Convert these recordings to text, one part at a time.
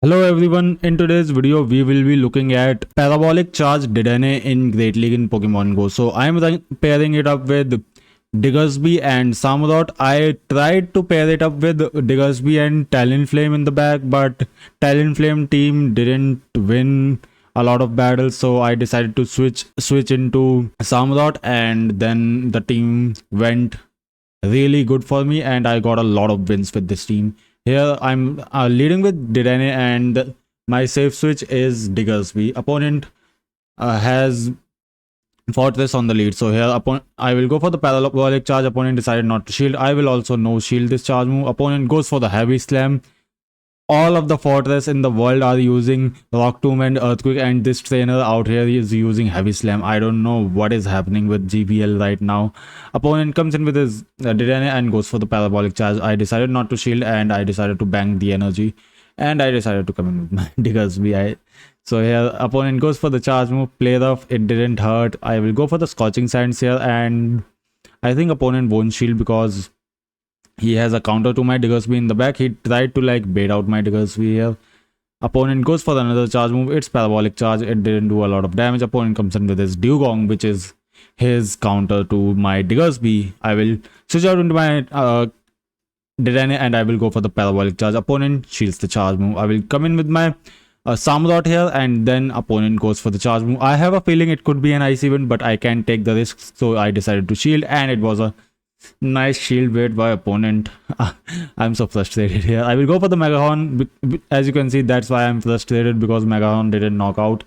Hello everyone, in today's video we will be looking at Parabolic Charge Dedenne in Great League in Pokemon Go. So I am pairing it up with Diggersby and Samurott. I tried to pair it up with Diggersby and Talonflame in the back, but Talonflame team didn't win a lot of battles, so I decided to switch into Samurott, and then the team went really good for me and I got a lot of wins with this team. Here I'm leading with Dedenne and my safe switch is Diggersby. Opponent has Fortress on the lead. So here I will go for the Parabolic Charge. Opponent decided not to shield. I will also no shield this charge move. Opponent goes for the Heavy Slam. All of the Fortress in the world are using Rock Tomb and Earthquake, and this trainer out here is using Heavy Slam. I don't know what is happening with GBL right now. Opponent comes in with his Dedenne and goes for the Parabolic Charge. I decided not to shield and I decided to bank the energy. And I decided to come in with my Diggersby. So here opponent goes for the charge move, play rough, it didn't hurt. I will go for the Scorching Sands here, and I think opponent won't shield because he has a counter to my Diggersby in the back. He tried to like bait out my Diggersby here. Opponent goes for another charge move. It's Parabolic Charge. It didn't do a lot of damage. Opponent comes in with his Dugong, which is his counter to my Diggersby. I will switch out into my Dedenne and I will go for the Parabolic Charge. Opponent shields the charge move. I will come in with my Samurott here, and then opponent goes for the charge move. I have a feeling it could be an ice event, but I can't take the risks, so I decided to shield, and it was a nice shield bait by opponent. I'm so frustrated here. I will go for the Megahorn. As you can see, that's why I'm frustrated, because Megahorn didn't knock out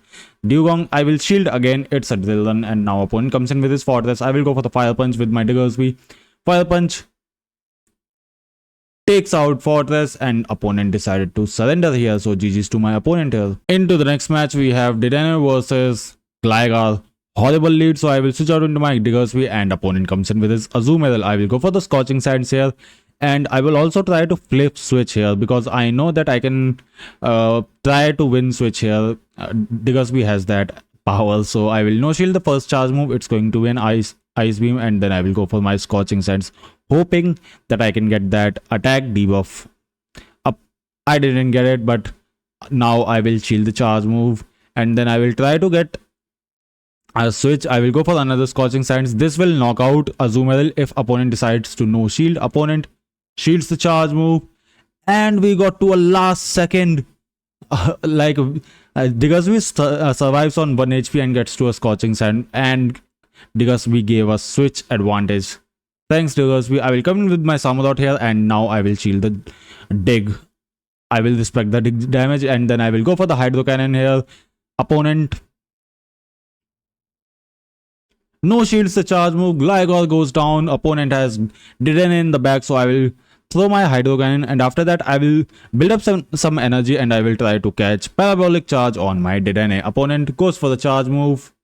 Dugong. I will shield again. It's a drill run, and now opponent comes in with his Fortress. I will go for the Fire Punch with my Diggersby. Fire Punch takes out Fortress, and opponent decided to surrender here, so GG's to my opponent here. Into the next match, we have Dedenne versus Gligar. Horrible lead, so I will switch out into my Diggersby, and opponent comes in with his Azumarill. I will go for the Scorching Sands here, and I will also try to flip switch here because I know that I can try to win switch here. Diggersby has that power, so I will no shield the first charge move. It's going to be an ice beam, and then I will go for my Scorching Sands, hoping that I can get that attack debuff up. I didn't get it, but now I will shield the charge move, and then I will try to get a switch. I will go for another Scorching Sands. This will knock out Azumarill if opponent decides to no shield. Opponent shields the charge move, and we got to a last second. Diggersby survives on 1 HP and gets to a Scorching Sand, and Diggersby gave us switch advantage. Thanks Diggersby. I will come in with my Samurott here, and now I will shield the dig. I will respect the dig damage, and then I will go for the Hydro Cannon here. Opponent no shields the charge move. Gligar goes down. Opponent has Dedenne in the back, so I will throw my Hydro Cannon, and after that I will build up some energy, and I will try to catch Parabolic Charge on my Dedenne. Opponent goes for the charge move.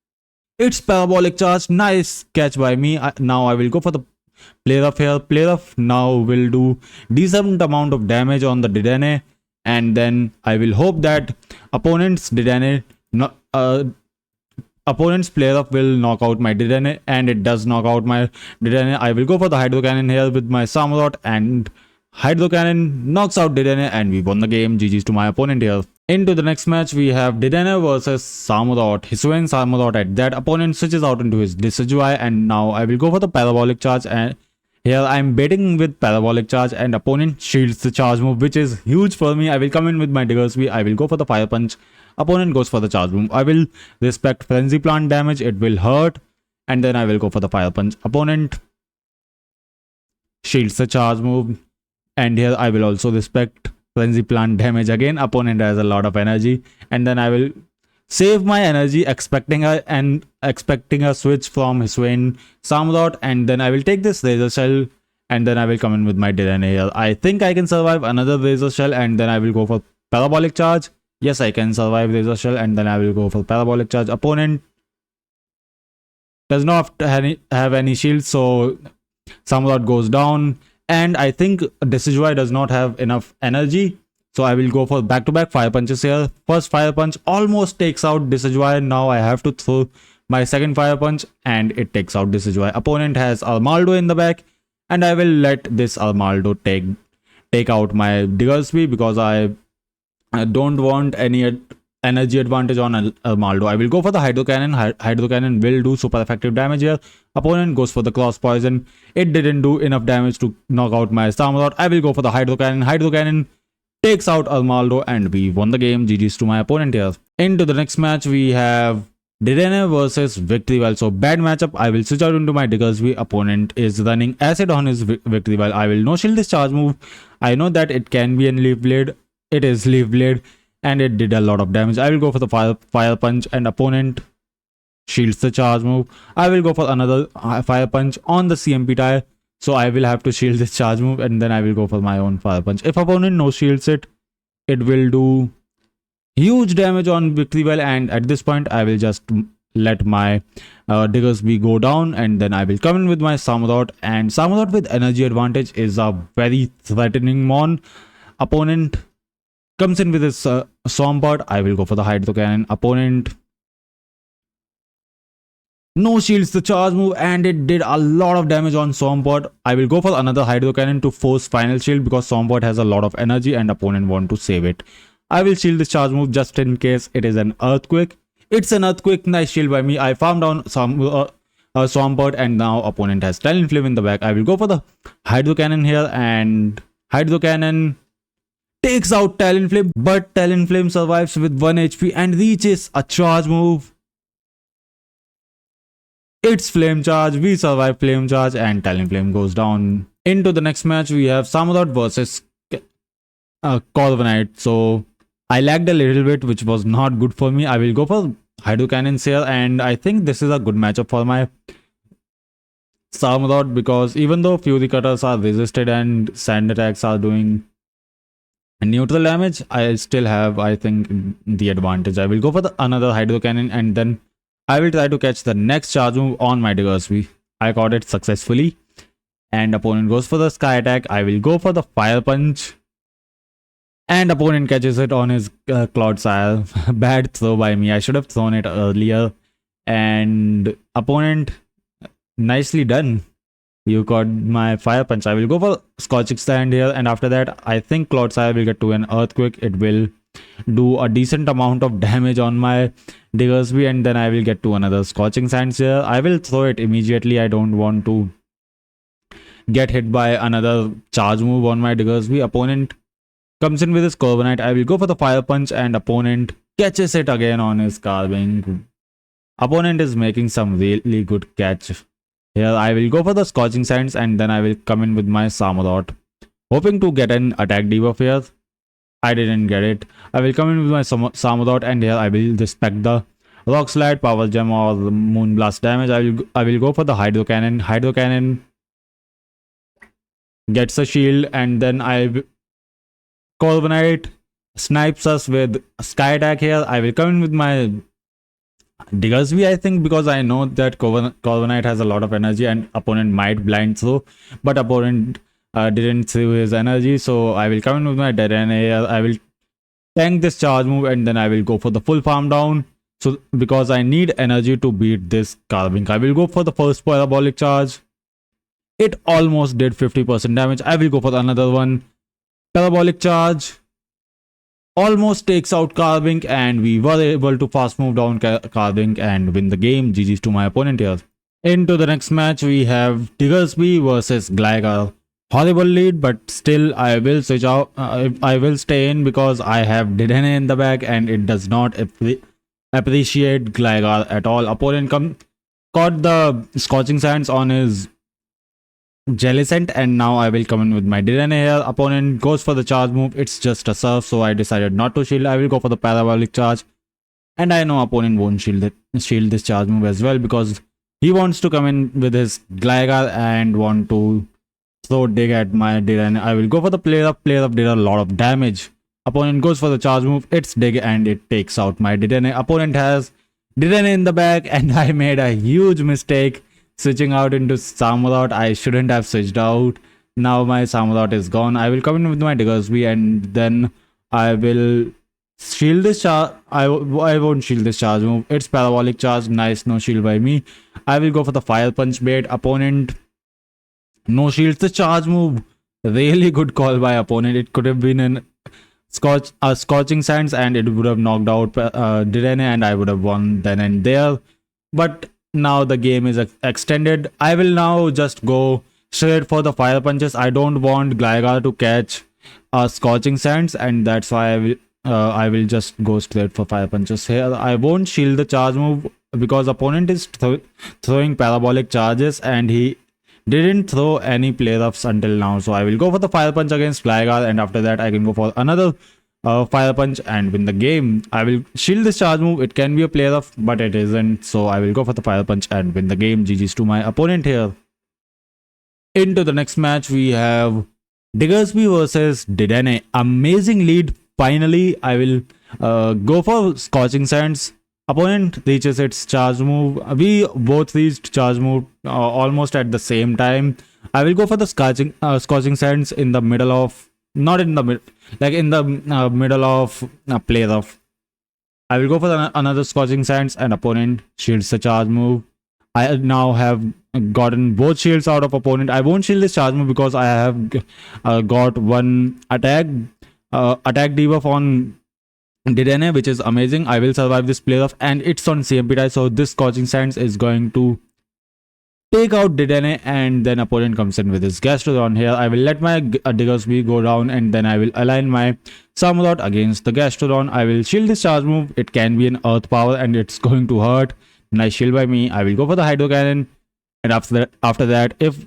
It's Parabolic Charge. Nice catch by me. Now I will go for the Play Rough here. Play Rough now will do decent amount of damage on the Dedenne, and then I will hope that opponent's Dedenne opponent's Play Rough will knock out my Dedenne, and it does knock out my Dedenne. I will go for the Hydro Cannon here with my Samurott, and Hydro Cannon knocks out Dedenne, and we won the game. GG's to my opponent here. Into the next match, we have Dedenne versus Samurott. Hisuian Samurott at that. Opponent switches out into his Decidueye, and now I will go for the Parabolic Charge, and here I'm baiting with Parabolic Charge, and opponent shields the charge move, which is huge for me. I will come in with my Diggersby. I will go for the Fire Punch. Opponent goes for the charge move. I will respect Frenzy Plant damage. It will hurt, and then I will go for the Fire Punch. Opponent shields the charge move, and here I will also respect Frenzy Plant damage again. Opponent has a lot of energy, and then I will save my energy, expecting a switch from Hisuian Samurott, and then I will take this Razor Shell, and then I will come in with my Dedenne here. I think I can survive another Razor Shell, and then I will go for Parabolic Charge. Yes, I can survive Razor Shell, and then I will go for Parabolic Charge. Opponent does not have any shield, so Samurott goes down, and I think Decidueye does not have enough energy, so I will go for back-to-back Fire Punches here. First Fire Punch almost takes out Decidueye. Now I have to throw my second Fire Punch, and it takes out Decidueye. Opponent has Armaldo in the back, and I will let this Armaldo take out my Diggersby because I I don't want any energy advantage on Armaldo. I will go for the Hydro Cannon. Hydro Cannon will do super effective damage here. Opponent goes for the Cross Poison. It didn't do enough damage to knock out my Samurott. I will go for the Hydro Cannon. Hydro Cannon takes out Armaldo and we won the game. GG's to my opponent here. Into the next match, we have Dedenne versus Victory Well. So bad matchup. I will switch out into my Diggersby. Opponent is running Acid on his Victory Well. I will no shield this charge move. I know that it can be in Leaf Blade. It is Leaf Blade and it did a lot of damage. I will go for the fire punch and opponent shields the charge move. I will go for another fire punch on the CMP tile. So I will have to shield this charge move and then I will go for my own fire punch. If opponent no shields it, it will do huge damage on Victory Well, and at this point I will just let my Diggersby go down and then I will come in with my Samurott, and Samurott with energy advantage is a very threatening mon. Opponent comes in with his Swampert. I will go for the Hydro Cannon. Opponent no shields the charge move and it did a lot of damage on Swampert. I will go for another Hydro Cannon to force final shield because Swampert has a lot of energy and opponent want to save it. I will shield this charge move just in case it is an Earthquake. It's an Earthquake, nice shield by me. I farmed down some Swampert and now opponent has Talonflame in the back. I will go for the Hydro Cannon here and Hydro Cannon takes out Talonflame, but Talonflame survives with 1 HP and reaches a charge move. It's Flame Charge. We survive Flame Charge and Talonflame goes down. Into the next match, we have Samurott versus Corviknight. So I lagged a little bit, which was not good for me. I will go for Hydro Cannons here, and I think this is a good matchup for my Samurott because even though Fury Cutters are resisted and Sand attacks are doing neutral damage, I still have, I think, the advantage. I will go for another Hydro Cannon and then I will try to catch the next charge move on my Diggersby. I caught it successfully. And opponent goes for the Sky Attack. I will go for the Fire Punch. And opponent catches it on his Cloudsire. Bad throw by me. I should have thrown it earlier. And opponent, nicely done. You caught my Fire Punch. I will go for Scorching Stand here. And after that, I think Cloudsire will get to an Earthquake. It will do a decent amount of damage on my Diggersby and then I will get to another Scorching Sands here. I will throw it immediately. I don't want to get hit by another charge move on my Diggersby. Opponent comes in with his Corviknight. I will go for the Fire Punch and opponent catches it again on his Carving. Opponent is making some really good catch. Here I will go for the Scorching Sands and then I will come in with my Samurott. Hoping to get an attack debuff here. I didn't get it. I will come in with my Samurott and here I will respect the Rock Slide, Power Gem or the Moonblast damage. I will go for the Hydro Cannon. Hydro Cannon gets a shield and then Corviknight snipes us with Sky Attack here. I will come in with my Diggersby, I think, because I know that Corviknight has a lot of energy and opponent might blind throw, but opponent didn't save his energy, so I will come in with my Dedenne here. I will tank this charge move and then I will go for the full farm down. So because I need energy to beat this Carving, I will go for the first Parabolic charge. It almost did 50% damage. I will go for another one. Parabolic charge almost takes out Carving and we were able to fast move down Carving and win the game. GG's to my opponent here. Into the next match, we have Diggersby versus Gligar. Horrible lead, but still I will switch out. I will stay in because I have Dedenne in the back and it does not appreciate Gligar at all. Opponent caught the Scorching Sands on his Jellicent and now I will come in with my Dedenne here. Opponent goes for the charge move. It's just a surf, so I decided not to shield. I will go for the Parabolic charge and I know opponent won't shield this charge move as well because he wants to come in with his Gligar and want to throw dig at my Dedenne. I will go for the player up did a lot of damage. Opponent goes for the charge move. It's dig and it takes out my Dedenne. Opponent has Dedenne in the back and I made a huge mistake switching out into Samurott. I shouldn't have switched out. Now my Samurott is gone. I will come in with my Diggersby and then I will shield this charge. I won't shield this charge move. It's Parabolic charge. Nice, no shield by me. I will go for the Fire Punch bait. Opponent no shields the charge move. Really good call by opponent. It could have been an Scorching Sands, and it would have knocked out Dedenne, and I would have won then and there. But now the game is extended. I will now just go straight for the fire punches. I don't want Gligar to catch Scorching Sands, and that's why I will just go straight for fire punches here. I won't shield the charge move because opponent is throwing parabolic charges, and he didn't throw any play roughs until now. So I will go for the fire punch against Gligar, and after that I can go for another fire punch and win the game. I will shield this charge move. It can be a play rough, but it isn't. So I will go for the fire punch and win the game. GG's to my opponent here. Into the next match, we have Diggersby versus Dedenne. Amazing lead. Finally, I will go for Scorching Sands. Opponent reaches its charge move. We both reached charge move almost at the same time. I will go for the Scorching Sands in the middle of, not in the middle, like in the middle of play rough. I will go for another Scorching Sands, and opponent shields the charge move. I now have gotten both shields out of opponent. I won't shield this charge move because I have got one attack debuff on Dedenne, which is amazing. I will survive this play off, and it's on CMP tie, so this Scorching Sands is going to take out Dedenne, and then opponent comes in with his Gastrodon here. I will let my Diggersby go down, and then I will align my Samurott against the Gastrodon. I will shield this charge move. It can be an earth power, and it's going to hurt. Nice shield by me. I will go for the Hydro Cannon, and after that, if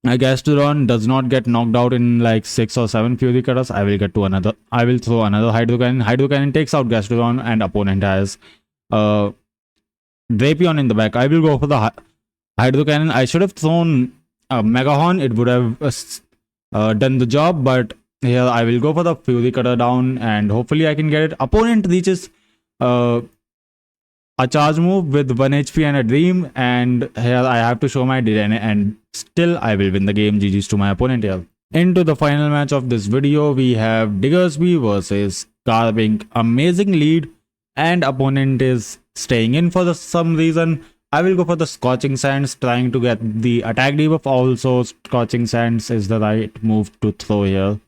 my Gastrodon does not get knocked out in like 6 or 7 Fury Cutters, I will throw another Hydro Cannon. Hydro Cannon takes out Gastrodon, and opponent has Drapion in the back. I will go for the Hydro Cannon. I should have thrown Mega Horn. It would have done the job, but here I will go for the Fury Cutter down, and hopefully I can get it. Opponent reaches a charge move with 1 HP and a dream, and here I have to show my Dedenne, and still I will win the game. GG's to my opponent here. Into the final match of this video, we have Diggersby versus Carbink. Amazing lead, and opponent is staying in for some reason. I will go for the Scorching Sands, trying to get the attack debuff. Also, Scorching Sands is the right move to throw here.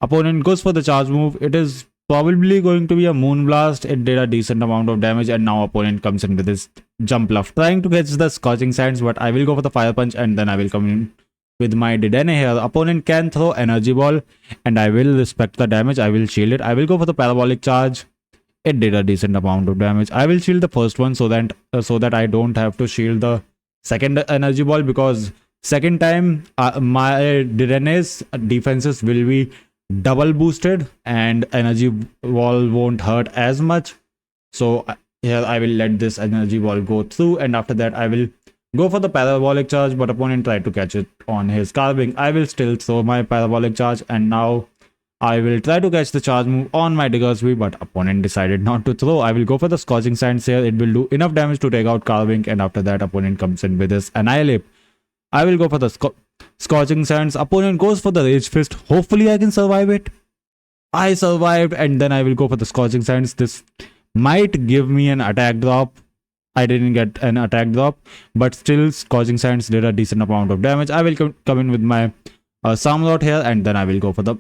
Opponent goes for the charge move. It is probably going to be a Moonblast. It did a decent amount of damage, and now opponent comes in with his Jumpluff, trying to catch the Scorching Sands, but I will go for the Fire Punch, and then I will come in with my Dedenne here. Opponent can throw Energy Ball, and I will respect the damage. I will shield it. I will go for the Parabolic Charge. It did a decent amount of damage. I will shield the first one so that I don't have to shield the second Energy Ball, because second time my Dedenne's defenses will be double boosted and Energy Ball won't hurt as much. So here I will let this Energy Ball go through, and after that I will go for the Parabolic Charge, but opponent tried to catch it on his Carbink. I will still throw my Parabolic Charge, and now I will try to catch the charge move on my Diggersby, but opponent decided not to throw. I will go for the Scorching Sands here. It will do enough damage to take out Carbink, and after that opponent comes in with his Annihilate. I will go for the Scorching Sands. Opponent goes for the Rage Fist. Hopefully I can survive it. I survived, and then I will go for the Scorching Sands. This might give me an attack drop. I didn't get an attack drop, but still Scorching Sands did a decent amount of damage. I will come in with my Samurott here, and then I will go for the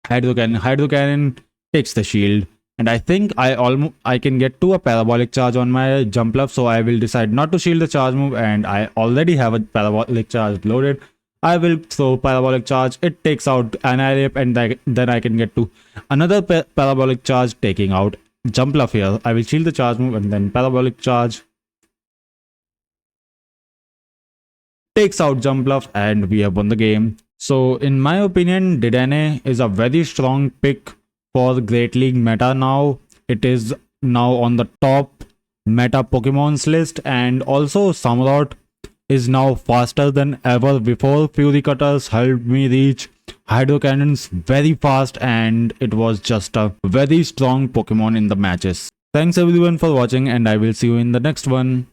Hydro Cannon. Hydro Cannon takes the shield, and I think I can get to a Parabolic Charge on my Jumpluff, so I will decide not to shield the charge move, and I already have a Parabolic Charge loaded. I will throw Parabolic Charge. It takes out Annihilate, and then I can get to another Parabolic Charge, taking out Jumpluff here. I will shield the charge move, and then Parabolic Charge takes out Jumpluff, and we have won the game. So in my opinion, Dedenne is a very strong pick for the Great League meta now. It is now on the top meta Pokemons list, and also Samurott is now faster than ever before. Fury Cutters helped me reach Hydro Cannons very fast, and it was just a very strong Pokemon in the matches. Thanks everyone for watching, and I will see you in the next one.